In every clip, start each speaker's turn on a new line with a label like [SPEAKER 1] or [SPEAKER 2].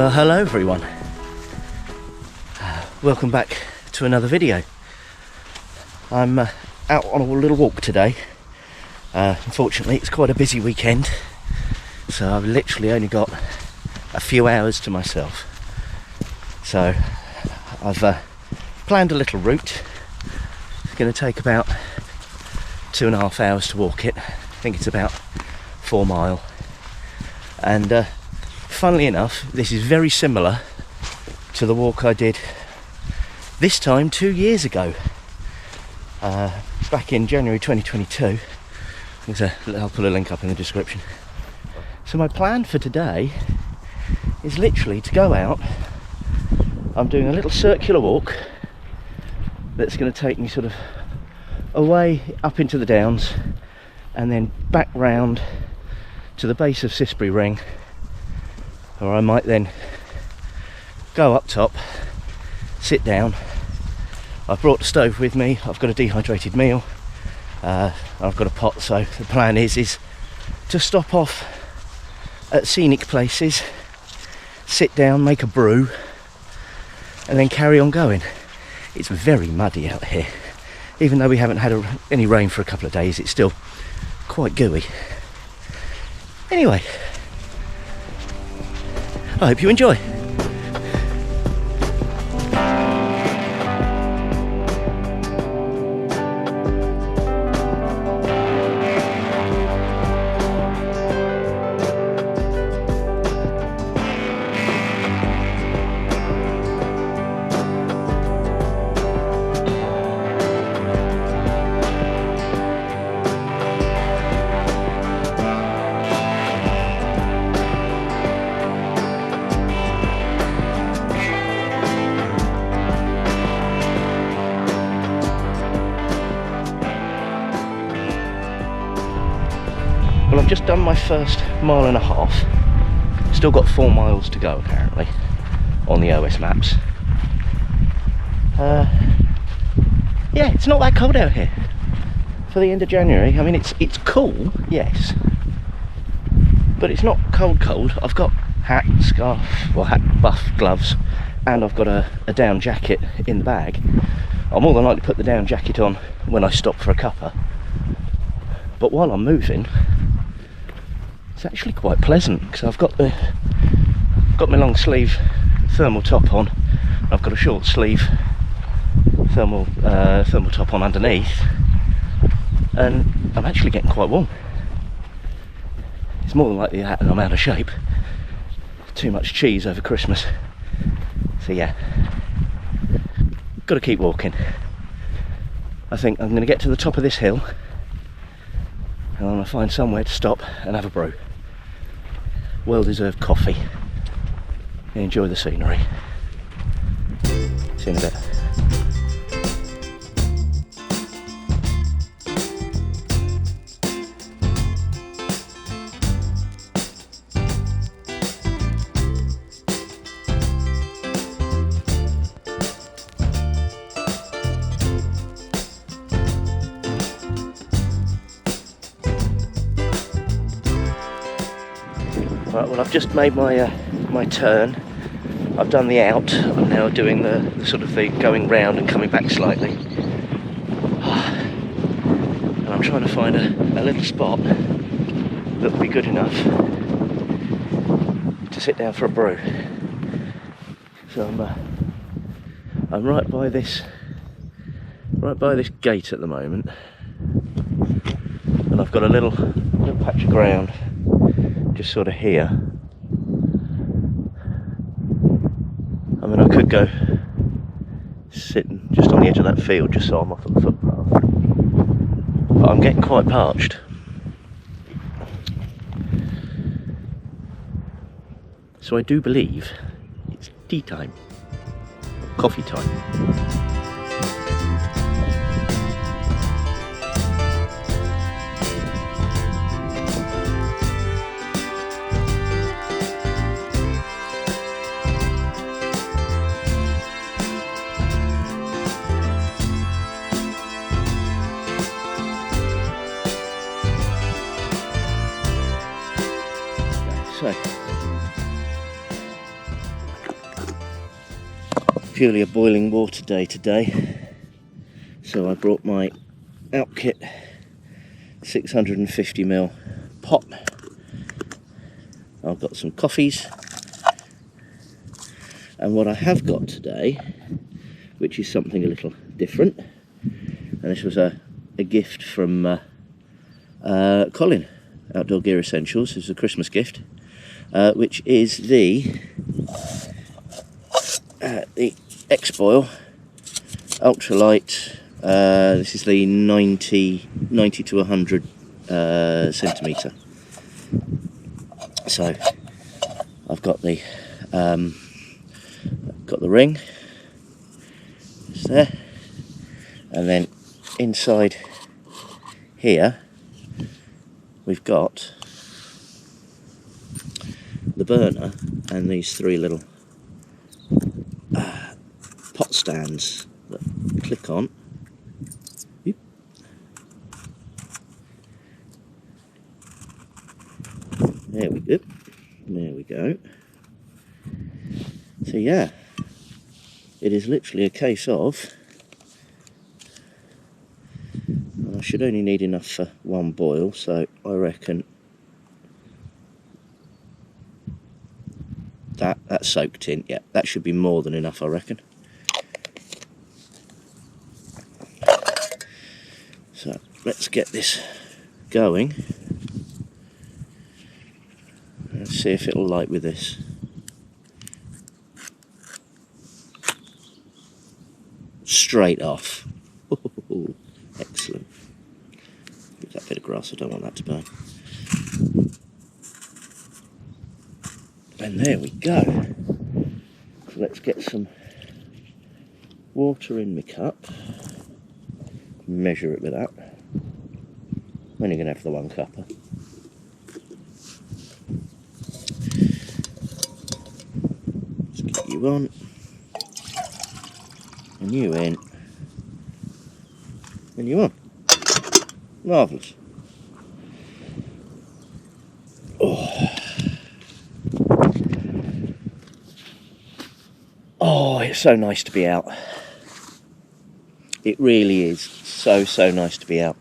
[SPEAKER 1] Well, hello everyone. Welcome back to another video. I'm out on a little walk today. Unfortunately, it's quite a busy weekend, so I've literally only got a few hours to myself. So I've planned a little route. It's going to take about 2.5 hours to walk it. I think it's about 4 miles. And funnily enough, this is very similar to the walk I did this time 2 years ago, back in January 2022. I'll put a link up in the description. So my plan for today is literally to go out. I'm doing a little circular walk that's going to take me sort of away up into the Downs and then back round to the base of Cissbury Ring, or I might then go up top, sit down. I've brought the stove with me, I've got a dehydrated meal, I've got a pot, so the plan is to stop off at scenic places, sit down, make a brew, and then carry on going. It's very muddy out here. Even though we haven't had any rain for a couple of days, it's still quite gooey. Anyway, I hope you enjoy. Well, I've just done my first 1.5 miles. Still got 4 miles to go apparently on the OS maps. Yeah, it's not that cold out here for the end of January. I mean, it's cool, yes, but it's not cold. I've got hat, scarf, well, hat, buff, gloves, and I've got a down jacket in the bag. I'll more than likely put the down jacket on when I stop for a cuppa, but while I'm moving, it's actually quite pleasant because I've got my long sleeve thermal top on. I've got a short sleeve thermal top on underneath, and I'm actually getting quite warm. It's more than likely that I'm out of shape. Too much cheese over Christmas. So yeah, got to keep walking. I think I'm going to get to the top of this hill and I'm going to find somewhere to stop and have a brew. Well-deserved coffee and enjoy the scenery. See you in a bit. Right, well, I've just made my turn. I've done the out. I'm now doing the sort of the going round and coming back slightly. And I'm trying to find a little spot that will be good enough to sit down for a brew. So I'm right by this gate at the moment, and I've got a little patch of ground just sort of here. I mean, I could go sitting just on the edge of that field just so I'm off at the footpath, but I'm getting quite parched. So I do believe it's tea time, coffee time. So purely a boiling water day today, so I brought my Outkit 650ml pot. I've got some coffees, and what I have got today, which is something a little different, and this was a gift from Colin, Outdoor Gear Essentials. It's a Christmas gift, which is the X-Boil ultralight. This is the 90 to 100 centimetre. So I've got the ring. It's there, and then inside here we've got the burner and these three little pot stands that click on. Oop. There we go. There we go. So yeah, it is literally a case of, I should only need enough for one boil, so I reckon that's soaked in. Yeah, that should be more than enough, I reckon. So let's get this going. Let's see if it'll light with this. Straight off. Ooh, excellent. Give that bit of grass, I don't want that to burn. And there we go. So let's get some water in my cup. Measure it with that. I'm only going to have the one cupper. Let's get you on. And you in. And you on. Marvellous. Oh, it's so nice to be out. It really is so nice to be out.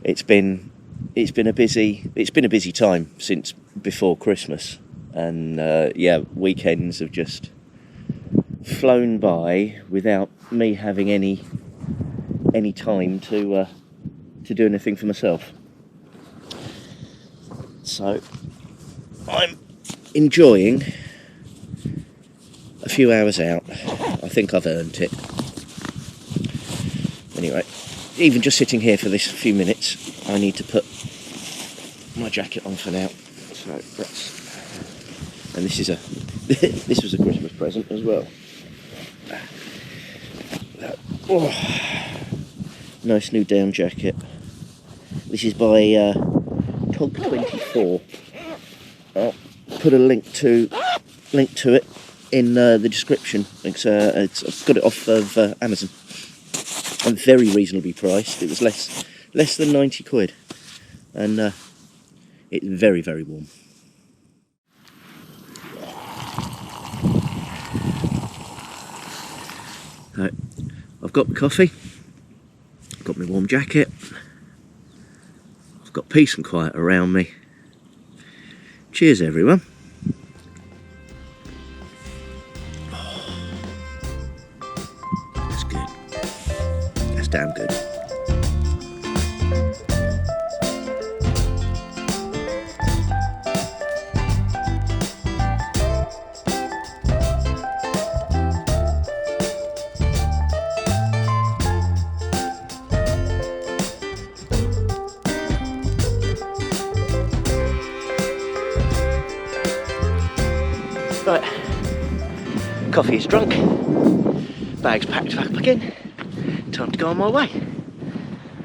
[SPEAKER 1] It's been a busy time since before Christmas, and yeah, weekends have just flown by without me having any time to do anything for myself. So I'm enjoying a few hours out. I think I've earned it. Anyway, even just sitting here for this few minutes, I need to put my jacket on for now. So that's, and this is this was a Christmas present as well. Oh, nice new down jacket. This is by Tog24. I'll put a link to it in the description. I've got it off of Amazon. And very reasonably priced. It was less than 90 quid, and it's very warm. I've got my coffee, I've got my warm jacket, I've got peace and quiet around me. Cheers everyone. That's good. That's damn good. Right, coffee is drunk, bags packed back again, time to go on my way.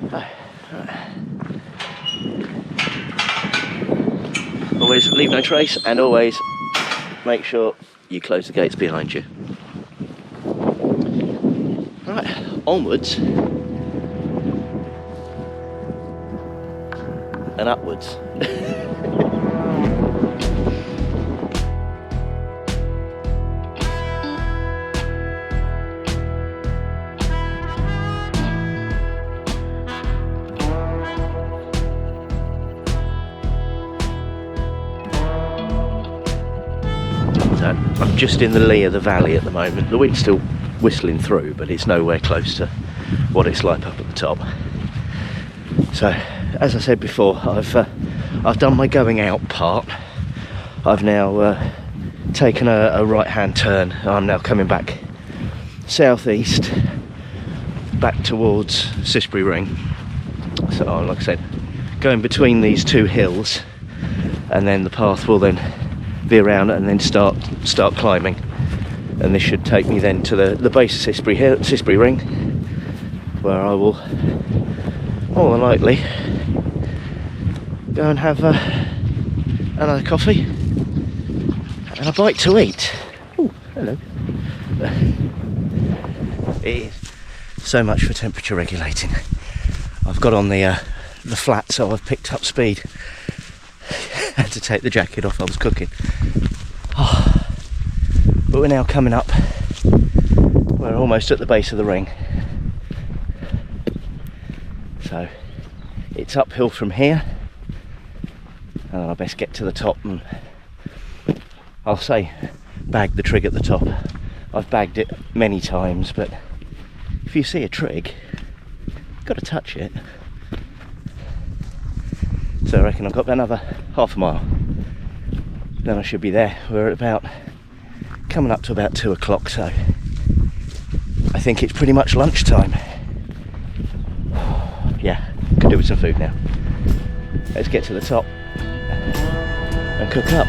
[SPEAKER 1] Right. Always leave no trace, and always make sure you close the gates behind you. Right, onwards and upwards. I'm just in the lee of the valley at the moment. The wind's still whistling through, but it's nowhere close to what it's like up at the top. So, as I said before, I've done my going out part. I've now taken a right-hand turn. I'm now coming back southeast, back towards Cissbury Ring. So, like I said, going between these two hills, and then the path will then be around and then start climbing. And this should take me then to the base of Cissbury Ring, where I will more than likely go and have another coffee and a bite to eat. Oh, hello. It is so much for temperature regulating. I've got on the flat, so I've picked up speed. Had to take the jacket off, I was cooking. Oh. But we're now coming up. We're almost at the base of the ring. So it's uphill from here, and I best get to the top and I'll say bag the trig at the top. I've bagged it many times, but if you see a trig, you've got to touch it. So I reckon I've got about another half a mile, then I should be there. We're at about coming up to about 2 o'clock, so I think it's pretty much lunchtime. Yeah, could do with some food now. Let's get to the top and cook up.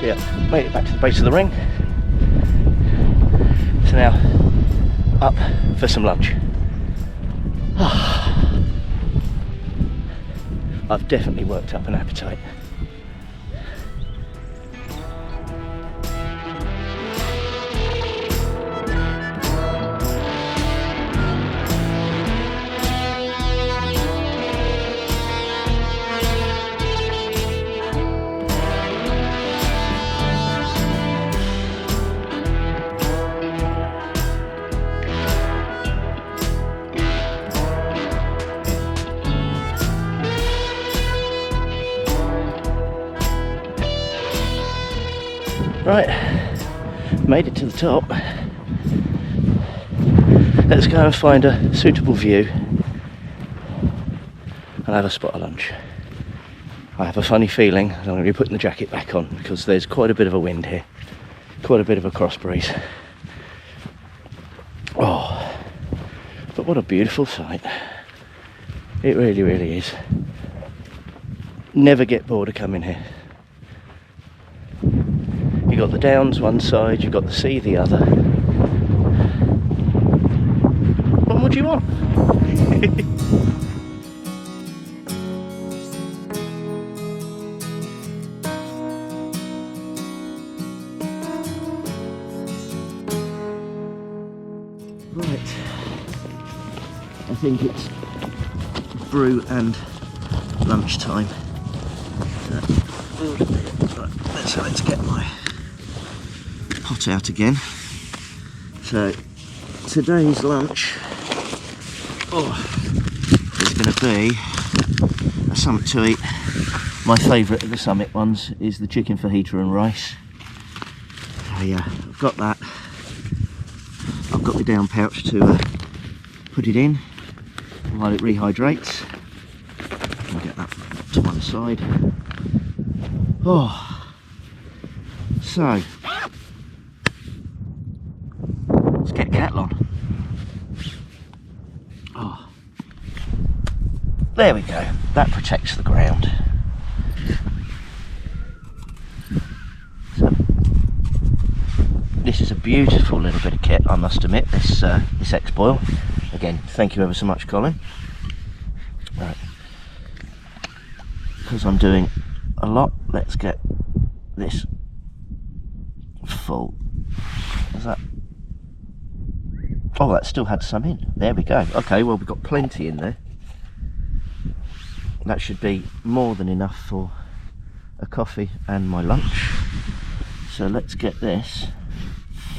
[SPEAKER 1] Yeah, made it back to the base of the ring. So now up for some lunch. I've definitely worked up an appetite. Right, made it to the top. Let's go and find a suitable view and have a spot of lunch. I have a funny feeling that I'm going to be putting the jacket back on because there's quite a bit of a wind here, quite a bit of a cross breeze. Oh, but what a beautiful sight. It really, really is. Never get bored of coming here. You've got the downs one side, you've got the sea the other. What more do you want? Right, I think it's brew and lunchtime. So let's get my pot out again. So today's lunch is going to be something to eat. My favourite of the Summit ones is the chicken fajita and rice. So yeah, I've got that. I've got the down pouch to put it in while it rehydrates. I'll get that to one side. So let's get kettle on. There we go. That protects the ground. So this is a beautiful little bit of kit, I must admit. This X-Boil. Again, thank you ever so much, Colin. Right. Because I'm doing a lot, let's get this full. Is that? Oh, that still had some in. There we go. Okay, well, we've got plenty in there. That should be more than enough for a coffee and my lunch. So let's get this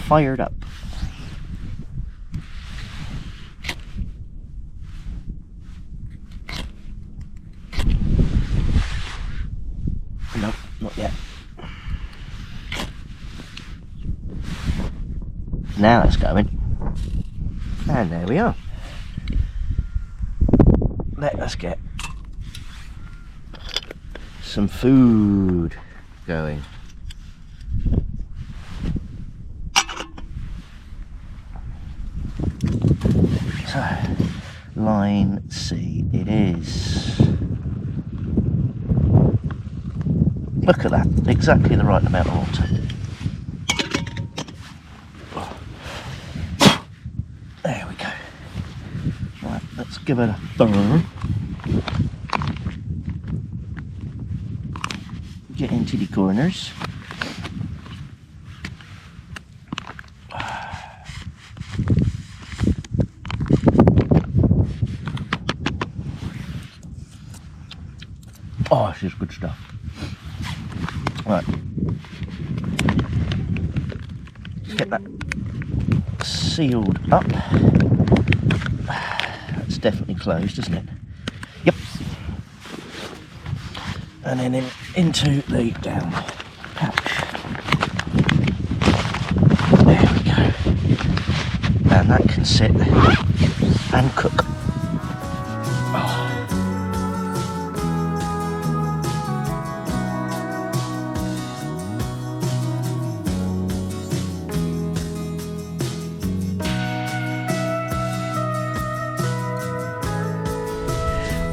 [SPEAKER 1] fired up. No, not yet. Now it's going. And there we are. Let us get some food going. So, line C it is. Look at that, exactly the right amount of water. There we go. Right, let's give it a throw. Get into the corners. Oh, this is good stuff. Right. Get that sealed up. That's definitely closed, isn't it? Yep. And then into the down pouch. There we go. And that can sit and cook. Oh.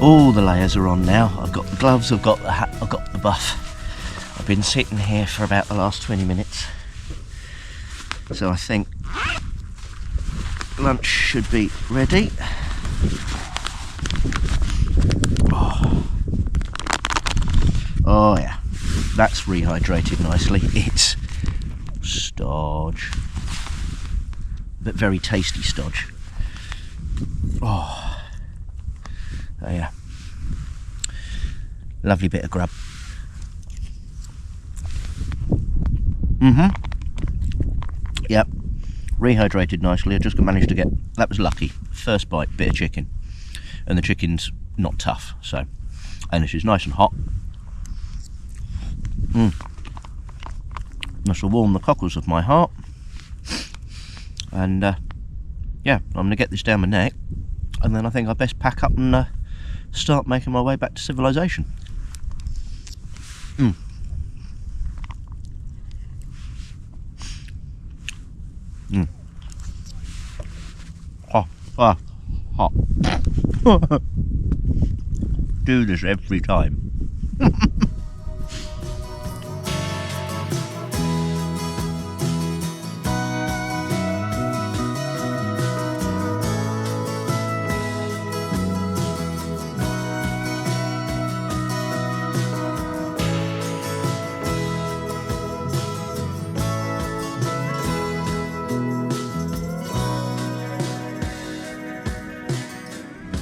[SPEAKER 1] All the layers are on now. I've got the gloves, I've got the hat, I've got the buff. I've been sitting here for about the last 20 minutes. So I think lunch should be ready. Oh yeah, that's rehydrated nicely. It's stodge, but very tasty stodge. Oh yeah, lovely bit of grub. Yep, rehydrated nicely. I just managed to get, that was lucky, first bite, bit of chicken, and the chicken's not tough, so, and this is nice and hot. This will warm the cockles of my heart. And yeah, I'm going to get this down my neck, and then I think I'd best pack up and start making my way back to civilization. Hot. Do this every time.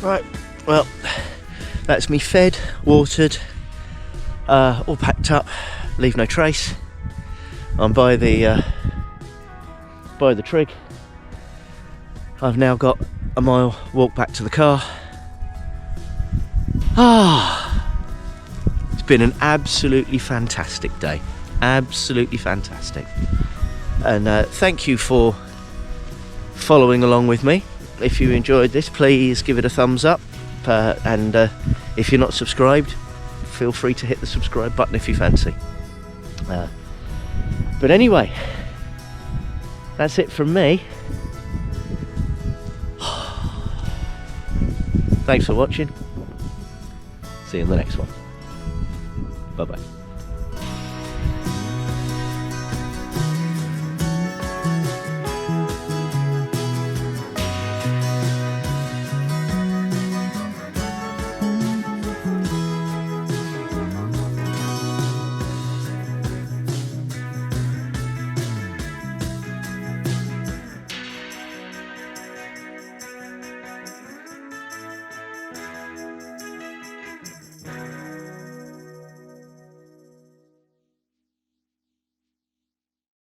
[SPEAKER 1] Right, well, that's me fed, watered, all packed up, leave no trace. I'm by the trig. I've now got a mile walk back to the car. It's been an absolutely fantastic day, absolutely fantastic. And thank you for following along with me. If you enjoyed this, please give it a thumbs up, and if you're not subscribed, feel free to hit the subscribe button if you fancy. But anyway, that's it from me. Thanks for watching. See you in the next one. Bye bye.